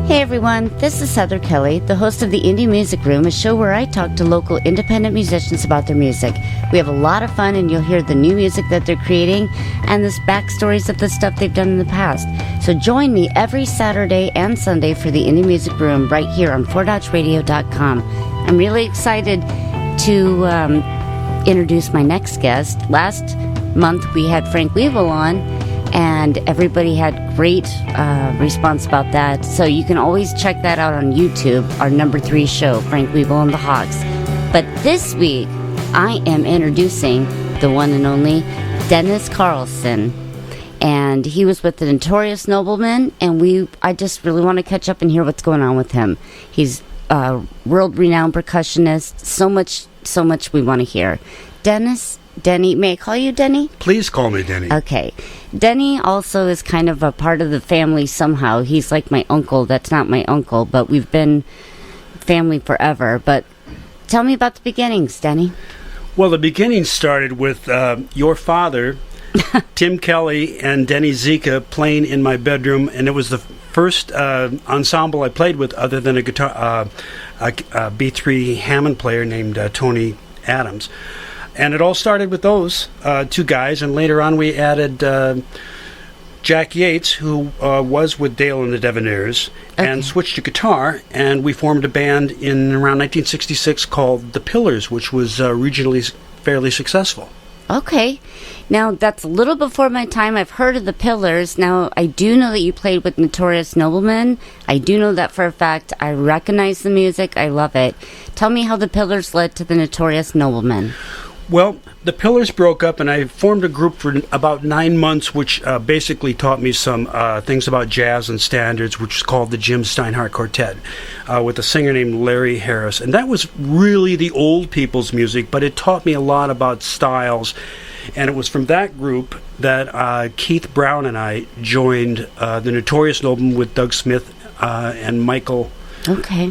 Hey everyone, this is Heather Kelly, the host of the Indie Music Room, a show where I talk to local independent musicians about their music. We have a lot of fun and you'll hear the new music that they're creating and the backstories of the stuff they've done in the past. So join me every Saturday and Sunday for the Indie Music Room right here on 4dotchradio.com. I'm really excited to introduce my next guest. Last month we had Frank Weevil on, and everybody had great response about that. So you can always check that out on YouTube, our number 3 show, Frank Weevil and the Hawks. But this week, I am introducing the one and only Dennis Carlson. And he was with the Notorious Noblemen, and I just really want to catch up and hear what's going on with him. He's a world-renowned percussionist. So much we want to hear. Denny, may I call you Denny? Please call me Denny. Okay. Denny also is kind of a part of the family somehow. He's like my uncle. That's not my uncle, but we've been family forever. But tell me about the beginnings, Denny. Well, the beginnings started with your father, Tim Kelly, and Denny Zika playing in my bedroom, and it was the first ensemble I played with other than a guitar, a B3 Hammond player named Tony Adams. And it all started with those 2 guys, and later on we added Jack Yates, who was with Dale and the Devonaires, and switched to guitar, and we formed a band in around 1966 called The Pillars, which was regionally fairly successful. Okay. Now, that's a little before my time. I've heard of The Pillars. Now, I do know that you played with Notorious Noblemen. I do know that for a fact. I recognize the music. I love it. Tell me how The Pillars led to the Notorious Noblemen. Well, the Pillars broke up, and I formed a group for about 9 months, which basically taught me some things about jazz and standards, which was called the Steinhardt Quartet, with a singer named Larry Harris. And that was really the old people's music, but it taught me a lot about styles. And it was from that group that Keith Brown and I joined the Notorious Noblemen with Doug Smith and Michael. Okay.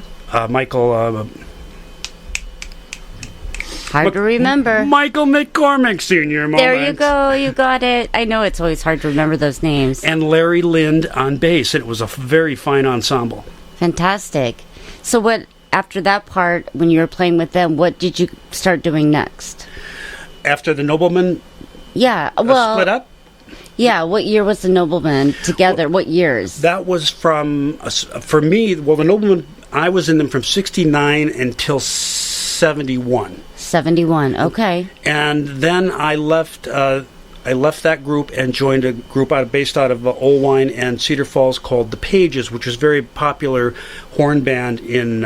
Hard to remember. Michael McCormick Sr. There you go. You got it. I know it's always hard to remember those names. And Larry Lind on bass. It was a very fine ensemble. Fantastic. So what, after that part, when you were playing with them, what did you start doing next? After the Noblemen split up? Yeah, what year was the Noblemen together? What years? That was for me, the Noblemen, I was in them from 69 until 71. 71, okay. And then I left that group and joined a group based out of Olwine and Cedar Falls called The Pages, which was a very popular horn band in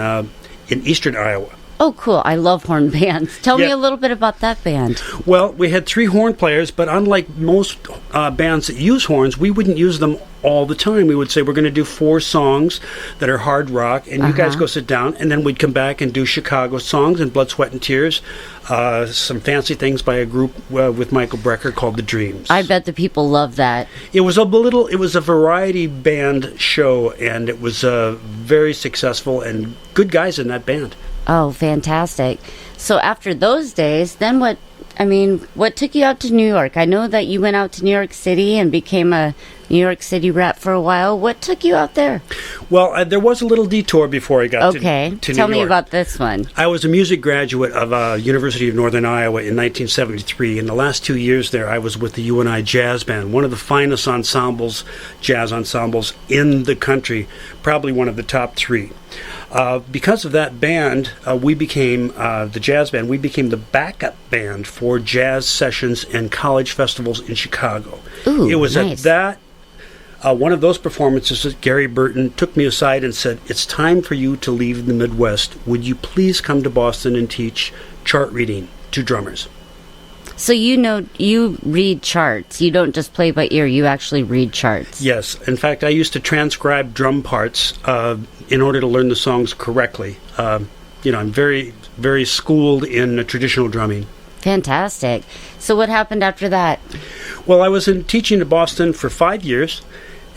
eastern Iowa. Oh, cool. I love horn bands. Tell me a little bit about that band. Well, we had 3 horn players, but unlike most bands that use horns, we wouldn't use them all the time. We would say we're going to do 4 songs that are hard rock, and you guys go sit down, and then we'd come back and do Chicago songs and Blood, Sweat, and Tears, some fancy things by a group with Michael Brecker called The Dreams. I bet the people love that. It was a variety band show, and it was very successful, and good guys in that band. Oh, fantastic. So after those days, then what took you out to New York? I know that you went out to New York City and became a New York City rep for a while. What took you out there? Well, there was a little detour before I got to New York. Tell me about this one. I was a music graduate of University of Northern Iowa in 1973. In the last 2 years there, I was with the UNI Jazz Band, one of the finest jazz ensembles in the country, probably one of the top 3. Because of that band, we became the jazz band. We became the backup band for jazz sessions and college festivals in Chicago. Ooh, it was nice. at that one of those performances that Gary Burton took me aside and said, "It's time for you to leave the Midwest. Would you please come to Boston and teach chart reading to drummers?" So you read charts. You don't just play by ear. You actually read charts. Yes. In fact, I used to transcribe drum parts in order to learn the songs correctly. I'm very, very schooled in traditional drumming. Fantastic. So what happened after that? Well, I was teaching in Boston for 5 years,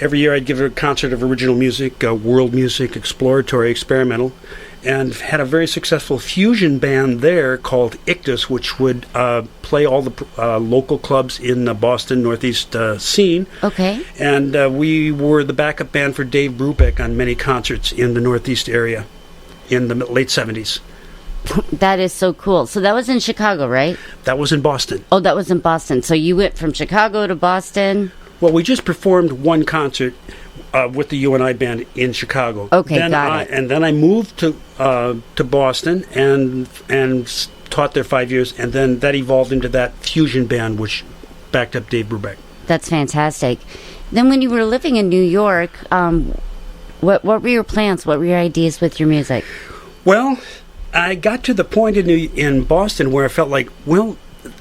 every year I'd give a concert of original music, world music, exploratory, experimental, and had a very successful fusion band there called Ictus, which would play all the local clubs in the Boston Northeast scene. Okay. And we were the backup band for Dave Brubeck on many concerts in the Northeast area in the late 70s. That is so cool. So that was in Chicago, right? That was in Boston. Oh, that was in Boston. So you went from Chicago to Boston? Well, we just performed one concert with the UNI band in Chicago. Okay, got it. And then I moved to Boston and taught there 5 years, and then that evolved into that fusion band, which backed up Dave Brubeck. That's fantastic. Then when you were living in New York, what were your plans? What were your ideas with your music? Well, I got to the point in Boston where I felt like, well,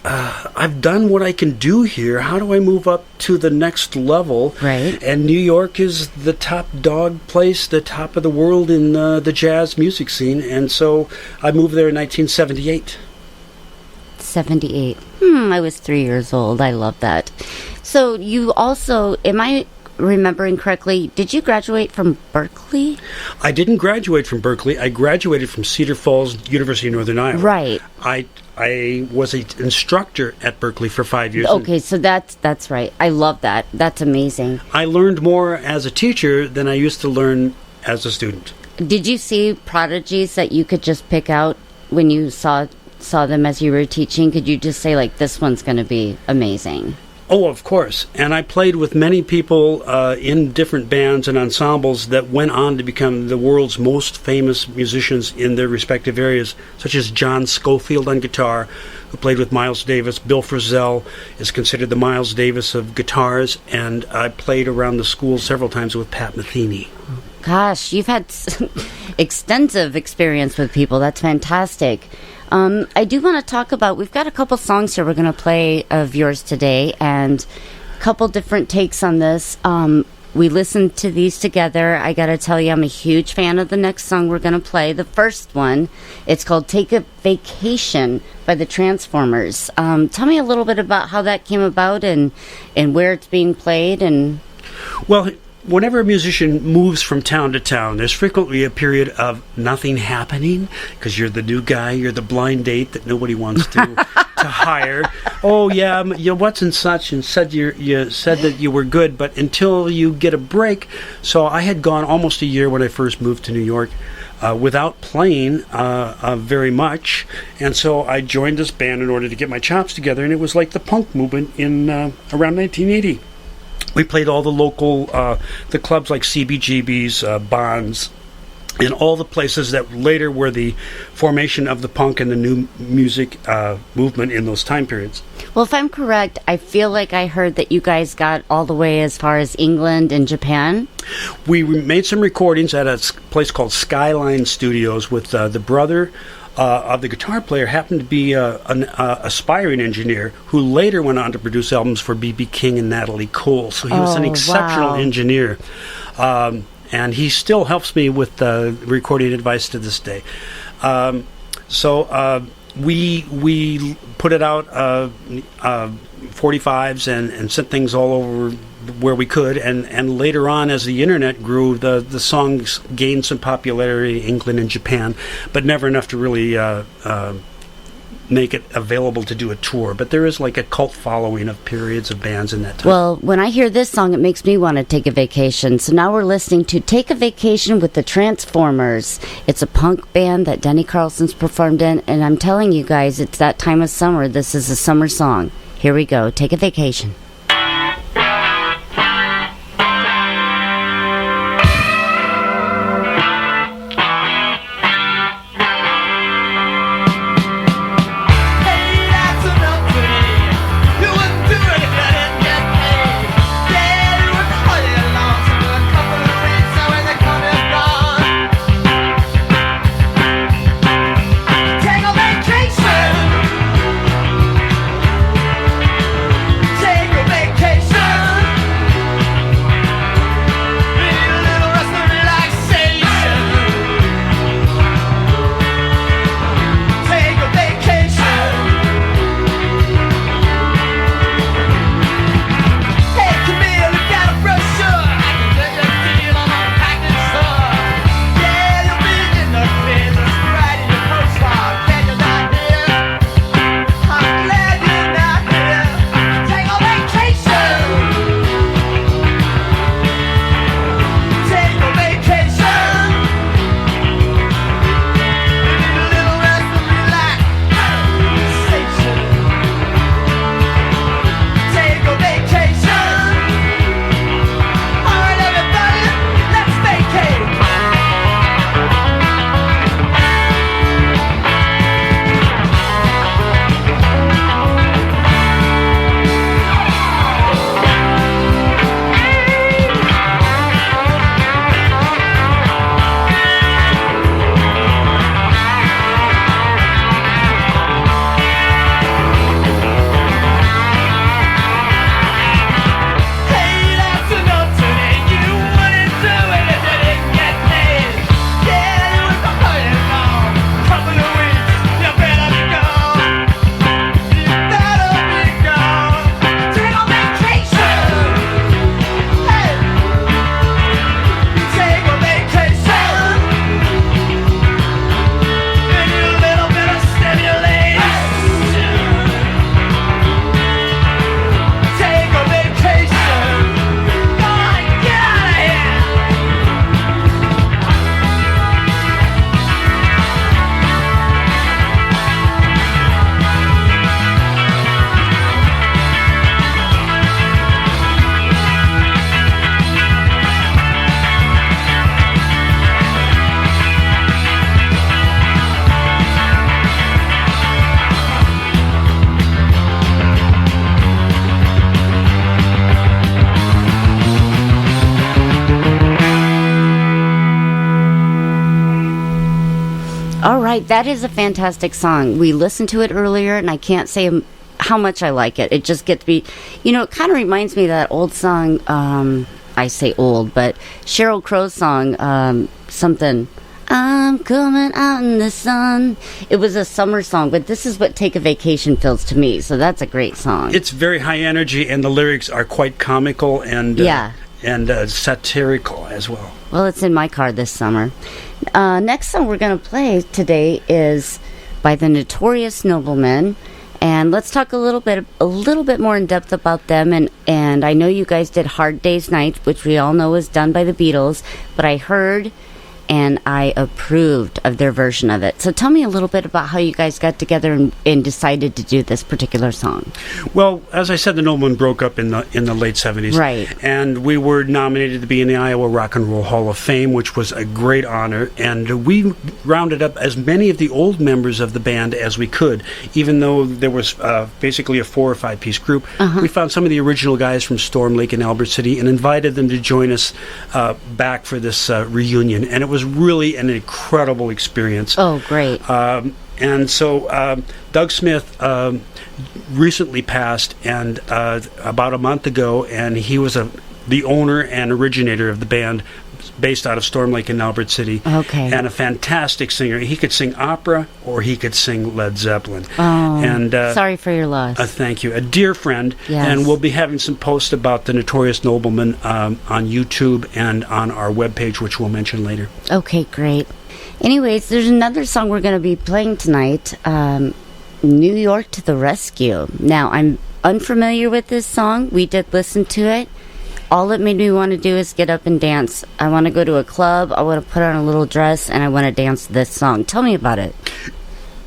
I've done what I can do here. How do I move up to the next level? Right. And New York is the top dog place, the top of the world in the jazz music scene. And so I moved there in 1978. 78. I was 3 years old. I love that. So you also, am I remembering correctly, did you graduate from Berkeley? I didn't graduate from Berkeley. I graduated from Cedar Falls, University of Northern Iowa. Right. I was an instructor at Berkeley for 5 years. Okay, so that's right. I love that. That's amazing. I learned more as a teacher than I used to learn as a student. Did you see prodigies that you could just pick out when you saw them as you were teaching? Could you just say, like, this one's going to be amazing? Oh, of course. And I played with many people in different bands and ensembles that went on to become the world's most famous musicians in their respective areas, such as John Scofield on guitar, who played with Miles Davis. Bill Frisell is considered the Miles Davis of guitars, and I played around the school several times with Pat Metheny. Gosh, you've had extensive experience with people. That's fantastic. I do want to talk about, we've got a couple songs here we're going to play of yours today, and a couple different takes on this. We listened to these together. I got to tell you, I'm a huge fan of the next song we're going to play. The first one, it's called Take a Vacation by the Transformers. Tell me a little bit about how that came about and where it's being played. And well, whenever a musician moves from town to town, there's frequently a period of nothing happening because you're the new guy, you're the blind date that nobody wants to hire. Oh yeah, what's and such, and you said that you were good, but until you get a break. So I had gone almost a year when I first moved to New York without playing very much, and so I joined this band in order to get my chops together, and it was like the punk movement in around 1980. We played all the local, the clubs like CBGB's, Bonds, and all the places that later were the formation of the punk and the new music movement in those time periods. Well, if I'm correct, I feel like I heard that you guys got all the way as far as England and Japan. We made some recordings at a place called Skyline Studios with the brother of the guitar player happened to be an aspiring engineer who later went on to produce albums for B.B. King and Natalie Cole. So he was an exceptional engineer. And he still helps me with recording advice to this day. So we put it out 45s and sent things all over where we could, and later on, as the internet grew, the songs gained some popularity in England and Japan, but never enough to really make it available to do a tour. But there is like a cult following of periods of bands in that time. Well, when I hear this song, it makes me want to take a vacation. So now we're listening to Take a Vacation with the Transformers. It's a punk band that Dennis Carlson's performed in, and I'm telling you guys, it's that time of summer. This is a summer song. Here we go. Take a vacation. Take Right, that is a fantastic song. We listened to it earlier, and I can't say how much I like it. It just gets to be, it kind of reminds me of that old song, I say old, but Sheryl Crow's song, something, I'm coming out in the sun. It was a summer song, but this is what Take a Vacation feels to me, so that's a great song. It's very high energy, and the lyrics are quite comical and satirical as well. Well, it's in my car this summer. Next song we're going to play today is by the Notorious Noblemen, and let's talk a little bit more in depth about them. And I know you guys did Hard Day's Night, which we all know was done by the Beatles, but I heard and I approved of their version of it. So tell me a little bit about how you guys got together and decided to do this particular song. Well, as I said, the Noblemen broke up in the late 70s. Right. And we were nominated to be in the Iowa Rock and Roll Hall of Fame, which was a great honor. And we rounded up as many of the old members of the band as we could, even though there was basically a 4 or 5 piece group. We found some of the original guys from Storm Lake and Albert City and invited them to join us back for this reunion. And it was really an incredible experience. Oh, great. And so Doug Smith recently passed, and about a month ago, and he was the owner and originator of the band based out of Storm Lake and Albert City. Okay. And a fantastic singer. He could sing opera or he could sing Led Zeppelin. Oh, and sorry for your loss. Thank you. A dear friend. Yes. And we'll be having some posts about the Notorious Noblemen on YouTube and on our webpage, which we'll mention later. Okay, great. Anyways, there's another song we're going to be playing tonight, New York to the Rescue. Now, I'm unfamiliar with this song. We did listen to it. All it made me want to do is get up and dance. I want to go to a club, I want to put on a little dress, and I want to dance this song. Tell me about it.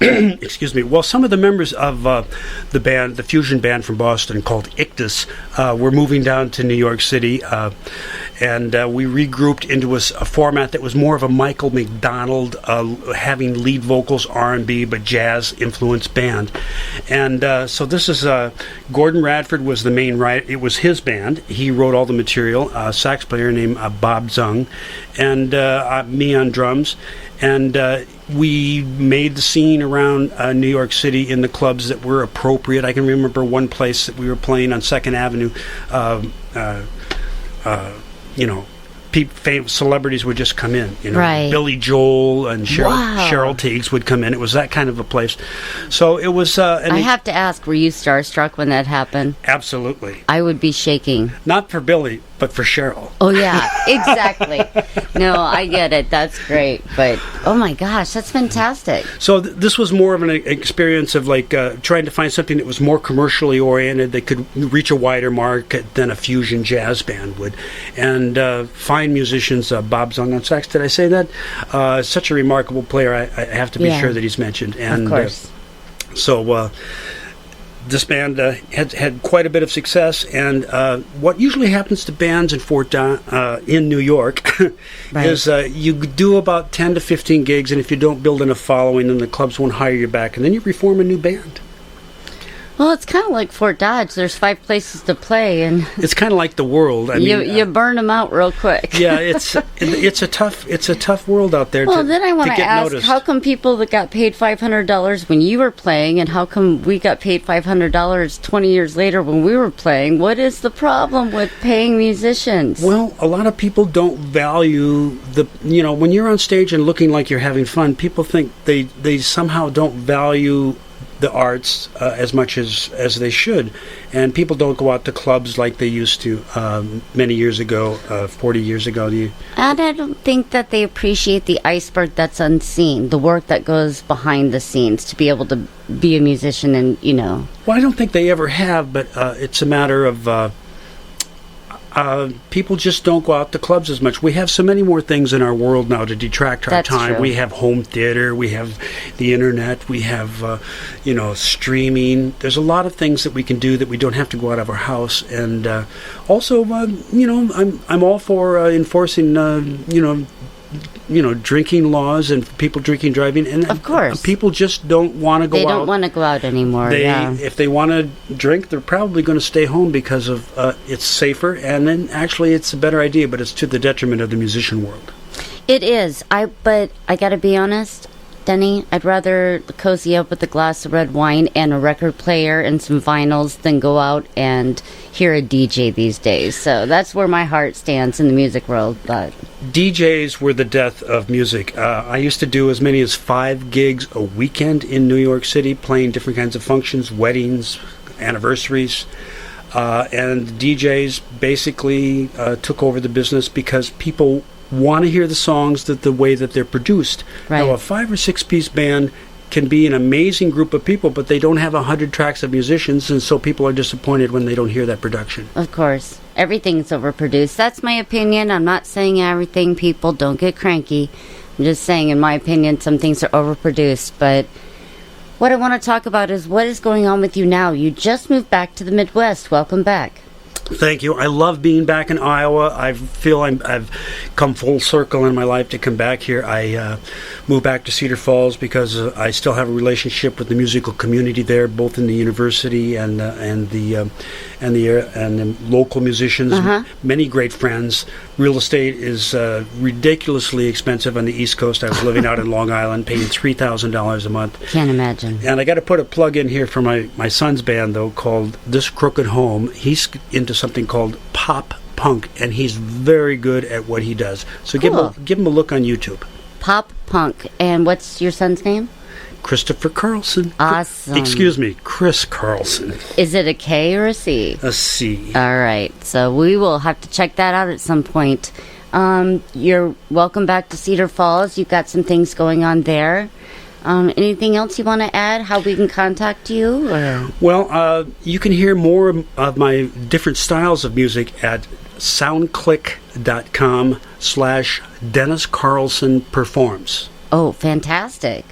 Excuse me. Well, some of the members of the band, the fusion band from Boston called Ictus, were moving down to New York City, and we regrouped into a format that was more of a Michael McDonald, having lead vocals, R&B, but jazz-influenced band. And so this is Gordon Radford was the main writer. It was his band. He wrote all the material. A sax player named Bob Zung, and me on drums. And we made the scene around New York City in the clubs that were appropriate. I can remember one place that we were playing on 2nd Avenue. Famous celebrities would just come in. Right. Billy Joel and Cheryl Teagues would come in. It was that kind of a place. So it was... I have to ask, were you starstruck when that happened? Absolutely. I would be shaking. Not for Billy, but for Cheryl. Oh, yeah, exactly. No, I get it. That's great. But, oh my gosh, that's fantastic. So this was more of an experience of trying to find something that was more commercially oriented, that could reach a wider market than a fusion jazz band would. And fine musicians, Bob Zung on sax. Did I say that? Such a remarkable player. I have to be sure that he's mentioned. And, of course. So this band had quite a bit of success, and what usually happens to bands in New York right. is you do about 10 to 15 gigs, and if you don't build enough following, then the clubs won't hire you back, and then you reform a new band. Well, it's kind of like Fort Dodge. There's 5 places to play, and it's kind of like the world. I mean, you burn them out real quick. Yeah, it's a tough world out there. Well, then I want to ask, noticed. How come people that got paid $500 when you were playing, and how come we got paid $500 20 years later when we were playing? What is the problem with paying musicians? Well, a lot of people don't value when you're on stage and looking like you're having fun, people think they somehow don't value the arts as much as they should, and people don't go out to clubs like they used to many years ago, 40 years ago. And I don't think that they appreciate the iceberg that's unseen, the work that goes behind the scenes to be able to be a musician, and Well, I don't think they ever have, but it's a matter of people just don't go out to clubs as much. We have so many more things in our world now to detract our That's time. true. We have home theater, we have the internet, we have streaming. There's a lot of things that we can do that we don't have to go out of our house. And also, I'm all for enforcing drinking laws and people drinking driving, and of course people just don't want to go out. They don't want to go out anymore. If they want to drink, they're probably going to stay home because of it's safer, and then actually it's a better idea, but it's to the detriment of the musician world. It is. But I got to be honest, Denny, I'd rather cozy up with a glass of red wine and a record player and some vinyls than go out and hear a DJ these days. So that's where my heart stands in the music world. But DJs were the death of music. I used to do as many as 5 gigs a weekend in New York City, playing different kinds of functions, weddings, anniversaries. And DJs basically took over the business because people want to hear the songs the way that they're produced. Right. Now, a 5 or 6 piece band can be an amazing group of people, but they don't have 100 tracks of musicians, and so people are disappointed when they don't hear that production. of course, everything's overproduced. That's my opinion. I'm not saying everything, people. Don't get cranky. I'm just saying, in my opinion, some things are overproduced. But what I want to talk about is what is going on with you now. You just moved back to the Midwest. Welcome back. Thank you. I love being back in Iowa. I feel I've come full circle in my life to come back here. I moved back to Cedar Falls because I still have a relationship with the musical community there, both in the university and the local musicians. Many great friends. Real estate is ridiculously expensive on the East Coast. I was living out in Long Island, paying $3,000 a month. Can't imagine. And I got to put a plug in here for my son's band, though, called This Crooked Home. He's into something called pop punk, and he's very good at what he does. So Cool. give him a look on YouTube. Pop punk. And what's your son's name? Christopher Carlson. Awesome. Excuse me, Chris Carlson. Is it a K or a C? A C. All right. So we will have to check that out at some point. You're welcome back to Cedar Falls. You've got some things going on there. Anything else you want to add? How we can contact you? Or? Well, you can hear more of my different styles of music at soundclick.com/Dennis Carlson Performs. Oh, fantastic.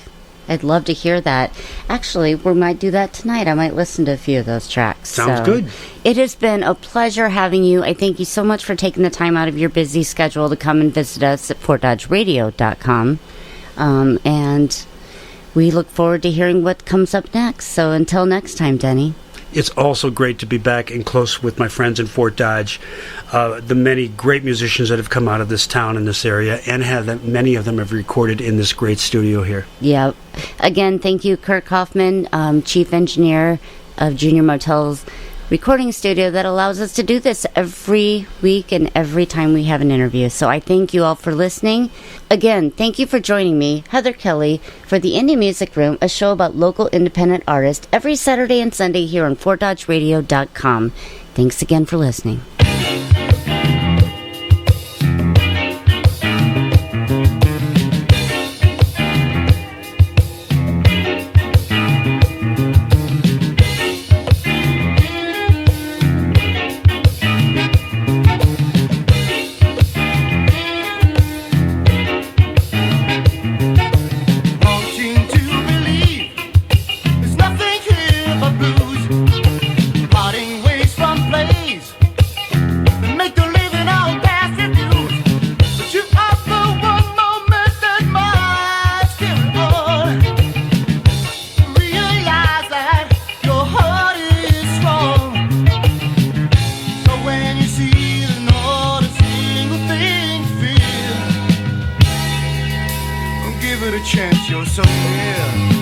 I'd love to hear that. Actually, we might do that tonight. I might listen to a few of those tracks. Sounds good. It has been a pleasure having you. I thank you so much for taking the time out of your busy schedule to come and visit us at FortDodgeRadio.com. And we look forward to hearing what comes up next. So until next time, Denny. It's also great to be back and close with my friends in Fort Dodge, the many great musicians that have come out of this town and this area, and many of them have recorded in this great studio here. Yeah. Again, thank you, Kirk Hoffman, Chief Engineer of Junior Motel's recording studio that allows us to do this every week and every time we have an interview. So I thank you all for listening. Again, thank you for joining me, Heather Kelly, for the Indie Music Room, a show about local independent artists every Saturday and Sunday here on FortDodgeRadio.com. Thanks again for listening. chance, you're so near.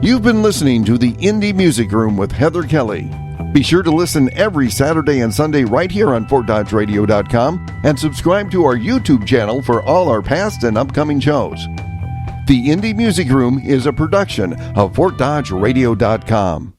You've been listening to the Indie Music Room with Heather Kelly. Be sure to listen every Saturday and Sunday right here on FortDodgeRadio.com and subscribe to our YouTube channel for all our past and upcoming shows. The Indie Music Room is a production of FortDodgeRadio.com.